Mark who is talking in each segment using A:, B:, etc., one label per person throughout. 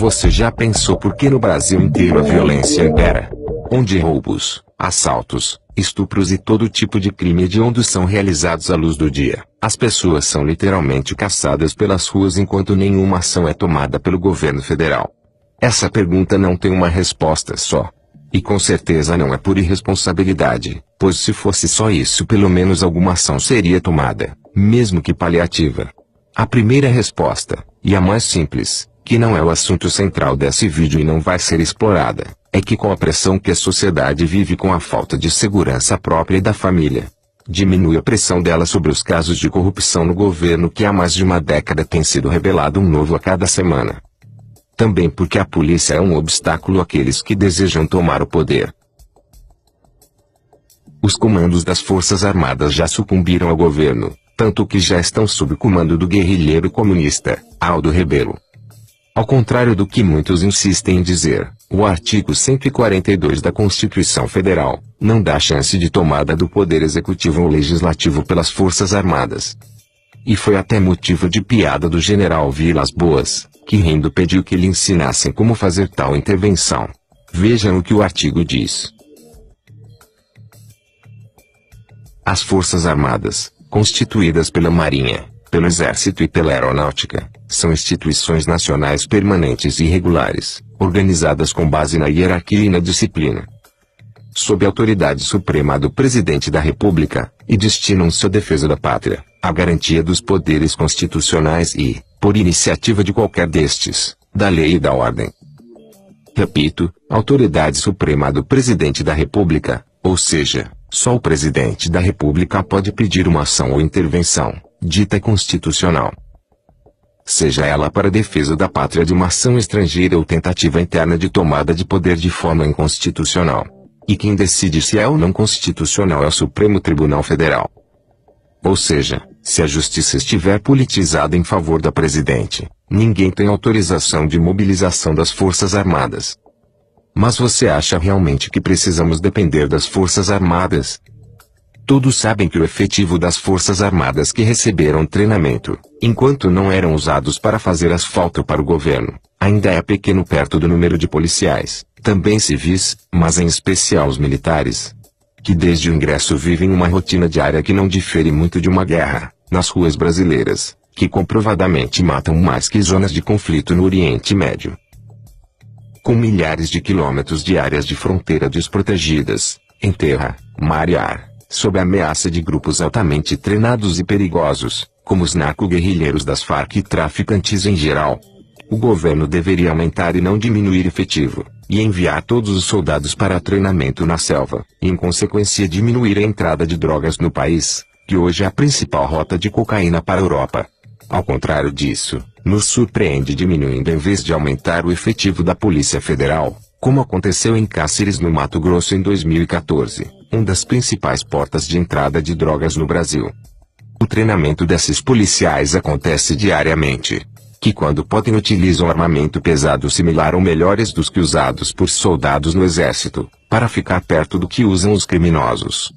A: Você já pensou por que no Brasil inteiro a violência impera? Onde roubos, assaltos, estupros e todo tipo de crime hediondos são realizados à luz do dia, as pessoas são literalmente caçadas pelas ruas enquanto nenhuma ação é tomada pelo governo federal. Essa pergunta não tem uma resposta só. E com certeza não é por irresponsabilidade, pois se fosse só isso pelo menos alguma ação seria tomada, mesmo que paliativa. A primeira resposta, e a mais simples, que não é o assunto central desse vídeo e não vai ser explorada, é que com a pressão que a sociedade vive com a falta de segurança própria e da família, diminui a pressão dela sobre os casos de corrupção no governo que há mais de uma década tem sido revelado um novo a cada semana. Também porque a polícia é um obstáculo àqueles que desejam tomar o poder. Os comandos das Forças Armadas já sucumbiram ao governo, tanto que já estão sob o comando do guerrilheiro comunista, Aldo Rebelo. Ao contrário do que muitos insistem em dizer, o artigo 142 da Constituição Federal não dá chance de tomada do poder executivo ou legislativo pelas Forças Armadas. E foi até motivo de piada do general Vilas Boas, que rindo pediu que lhe ensinassem como fazer tal intervenção. Vejam o que o artigo diz. As Forças Armadas, constituídas pela Marinha, pelo Exército e pela Aeronáutica, são instituições nacionais permanentes e regulares, organizadas com base na hierarquia e na disciplina, sob a autoridade suprema do Presidente da República, e destinam-se à defesa da pátria, à garantia dos poderes constitucionais e, por iniciativa de qualquer destes, da lei e da ordem. Repito, autoridade suprema do Presidente da República, ou seja, só o Presidente da República pode pedir uma ação ou intervenção, dita constitucional, seja ela para a defesa da pátria de uma ação estrangeira ou tentativa interna de tomada de poder de forma inconstitucional. E quem decide se é ou não constitucional é o Supremo Tribunal Federal. Ou seja, se a justiça estiver politizada em favor da presidente, ninguém tem autorização de mobilização das Forças Armadas. Mas você acha realmente que precisamos depender das Forças Armadas? Todos sabem que o efetivo das Forças Armadas que receberam treinamento, enquanto não eram usados para fazer asfalto para o governo, ainda é pequeno perto do número de policiais, também civis, mas em especial os militares, que desde o ingresso vivem uma rotina diária que não difere muito de uma guerra, nas ruas brasileiras, que comprovadamente matam mais que zonas de conflito no Oriente Médio. Com milhares de quilômetros de áreas de fronteira desprotegidas, em terra, mar e ar, sob a ameaça de grupos altamente treinados e perigosos, como os narco-guerrilheiros das Farc e traficantes em geral, o governo deveria aumentar e não diminuir efetivo, e enviar todos os soldados para treinamento na selva, e em consequência diminuir a entrada de drogas no país, que hoje é a principal rota de cocaína para a Europa. Ao contrário disso, nos surpreende diminuindo em vez de aumentar o efetivo da Polícia Federal, como aconteceu em Cáceres no Mato Grosso em 2014, uma das principais portas de entrada de drogas no Brasil. O treinamento desses policiais acontece diariamente, que quando podem utilizam armamento pesado similar ou melhores dos que usados por soldados no exército, para ficar perto do que usam os criminosos.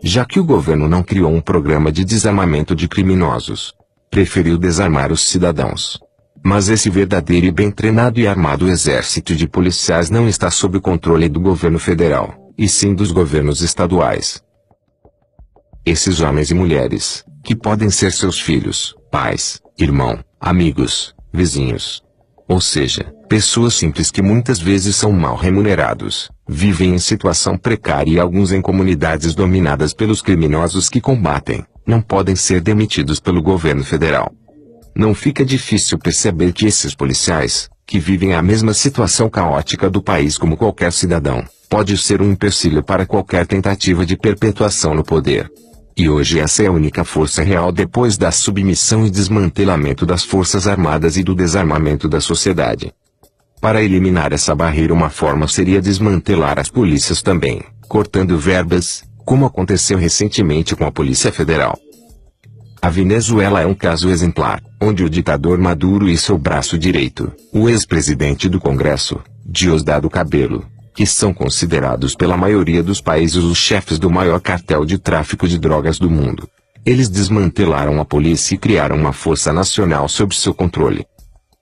A: Já que o governo não criou um programa de desarmamento de criminosos, preferiu desarmar os cidadãos. Mas esse verdadeiro e bem treinado e armado exército de policiais não está sob o controle do governo federal, e sim dos governos estaduais. Esses homens e mulheres, que podem ser seus filhos, pais, irmãos, amigos, vizinhos, ou seja, pessoas simples que muitas vezes são mal remunerados, vivem em situação precária e alguns em comunidades dominadas pelos criminosos que combatem, não podem ser demitidos pelo governo federal. Não fica difícil perceber que esses policiais, que vivem a mesma situação caótica do país como qualquer cidadão, pode ser um empecilho para qualquer tentativa de perpetuação no poder. E hoje essa é a única força real depois da submissão e desmantelamento das Forças Armadas e do desarmamento da sociedade. Para eliminar essa barreira, uma forma seria desmantelar as polícias também, cortando verbas, como aconteceu recentemente com a Polícia Federal. A Venezuela é um caso exemplar, onde o ditador Maduro e seu braço direito, o ex-presidente do Congresso, Diosdado Cabello, que são considerados pela maioria dos países os chefes do maior cartel de tráfico de drogas do mundo. Eles desmantelaram a polícia e criaram uma força nacional sob seu controle.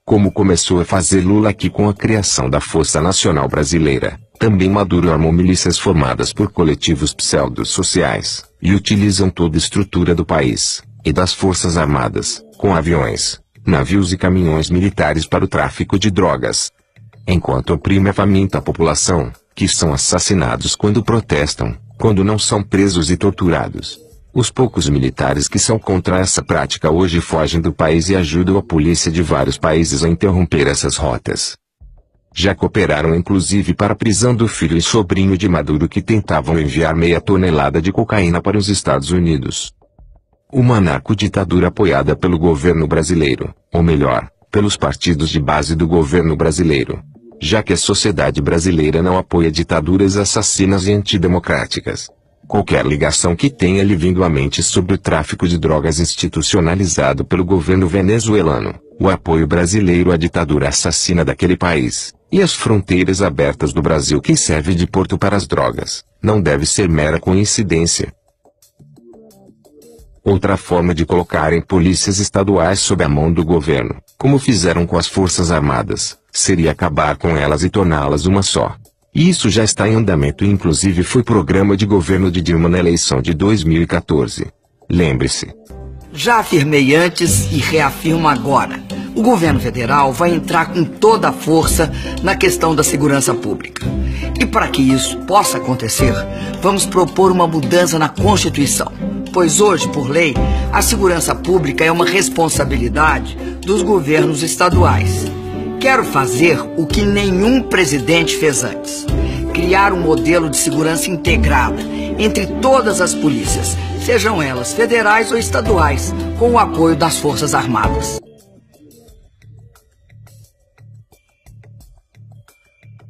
A: como começou a fazer Lula aqui com a criação da Força Nacional Brasileira. Também Maduro armou milícias formadas por coletivos pseudo-sociais, e utilizam toda a estrutura do país, e das Forças Armadas, com aviões, navios e caminhões militares para o tráfico de drogas. Enquanto oprime e faminta a população, que são assassinados quando protestam, quando não são presos e torturados. Os poucos militares que são contra essa prática hoje fogem do país e ajudam a polícia de vários países a interromper essas rotas. Já cooperaram inclusive para a prisão do filho e sobrinho de Maduro que tentavam enviar meia tonelada de cocaína para os Estados Unidos. Uma narcoditadura apoiada pelo governo brasileiro, ou melhor, pelos partidos de base do governo brasileiro. Já que a sociedade brasileira não apoia ditaduras assassinas e antidemocráticas. Qualquer ligação que tenha lhe vindo à mente sobre o tráfico de drogas institucionalizado pelo governo venezuelano, o apoio brasileiro à ditadura assassina daquele país, e as fronteiras abertas do Brasil que serve de porto para as drogas, não deve ser mera coincidência. Outra forma de colocarem polícias estaduais sob a mão do governo, como fizeram com as Forças Armadas, seria acabar com elas e torná-las uma só. E isso já está em andamento e inclusive foi programa de governo de Dilma na eleição de 2014. Lembre-se.
B: Já afirmei antes e reafirmo agora. O governo federal vai entrar com toda a força na questão da segurança pública. E para que isso possa acontecer, vamos propor uma mudança na Constituição. Pois hoje, por lei, a segurança pública é uma responsabilidade dos governos estaduais. Quero fazer o que nenhum presidente fez antes. Criar um modelo de segurança integrada entre todas as polícias, sejam elas federais ou estaduais, com o apoio das Forças Armadas.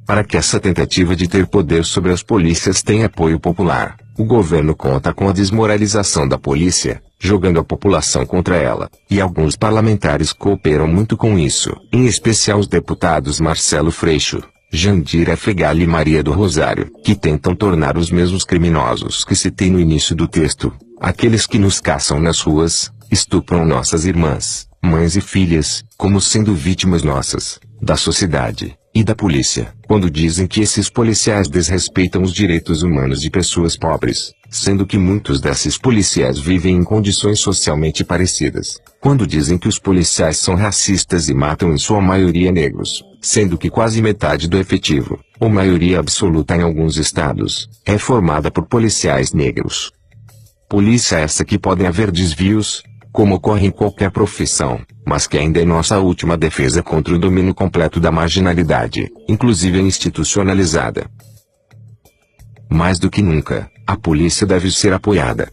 A: Para que essa tentativa de ter poder sobre as polícias tenha apoio popular, o governo conta com a desmoralização da polícia, jogando a população contra ela, e alguns parlamentares cooperam muito com isso, em especial os deputados Marcelo Freixo, Jandira Fegali e Maria do Rosário, que tentam tornar os mesmos criminosos que citei no início do texto, aqueles que nos caçam nas ruas, estupram nossas irmãs, mães e filhas, como sendo vítimas nossas, da sociedade e da polícia, quando dizem que esses policiais desrespeitam os direitos humanos de pessoas pobres, sendo que muitos desses policiais vivem em condições socialmente parecidas, quando dizem que os policiais são racistas e matam em sua maioria negros, sendo que quase metade do efetivo, ou maioria absoluta em alguns estados, é formada por policiais negros. Polícia essa que podem haver desvios, como ocorre em qualquer profissão, mas que ainda é nossa última defesa contra o domínio completo da marginalidade, inclusive institucionalizada. Mais do que nunca, a polícia deve ser apoiada,